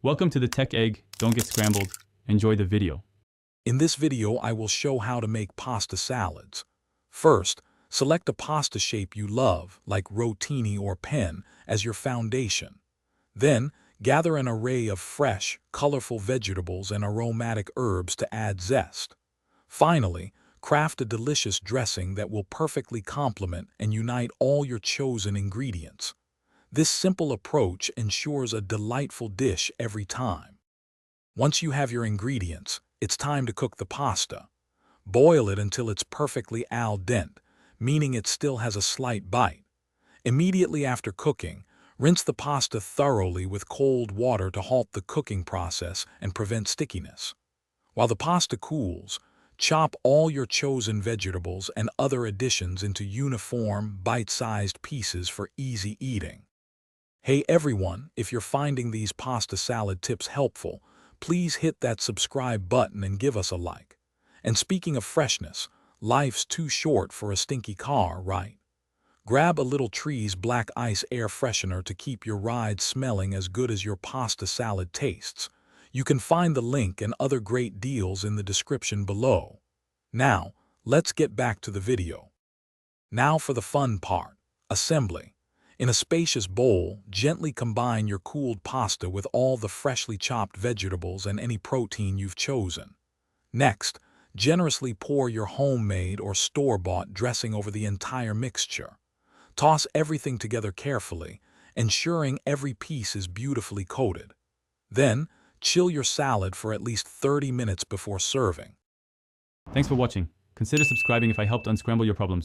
Welcome to the Tech Egg. Don't get scrambled. Enjoy the video. In this video, I will show how to make pasta salads. First, select a pasta shape you love, like rotini or pen, as your foundation. Then, gather an array of fresh, colorful vegetables and aromatic herbs to add zest. Finally, craft a delicious dressing that will perfectly complement and unite all your chosen ingredients. This simple approach ensures a delightful dish every time. Once you have your ingredients, it's time to cook the pasta. Boil it until it's perfectly al dente, meaning it still has a slight bite. Immediately after cooking, rinse the pasta thoroughly with cold water to halt the cooking process and prevent stickiness. While the pasta cools, chop all your chosen vegetables and other additions into uniform, bite-sized pieces for easy eating. Hey everyone, if you're finding these pasta salad tips helpful, please hit that subscribe button and give us a like. And speaking of freshness, life's too short for a stinky car, right? Grab a little Tree's Black Ice air freshener to keep your ride smelling as good as your pasta salad tastes. You can find the link and other great deals in the description below. Now, let's get back to the video. Now for the fun part, assembly. In a spacious bowl, gently combine your cooled pasta with all the freshly chopped vegetables and any protein you've chosen. Next, generously pour your homemade or store-bought dressing over the entire mixture. Toss everything together carefully, ensuring every piece is beautifully coated. Then, chill your salad for at least 30 minutes before serving. Thanks for watching. Consider subscribing if I helped unscramble your problems.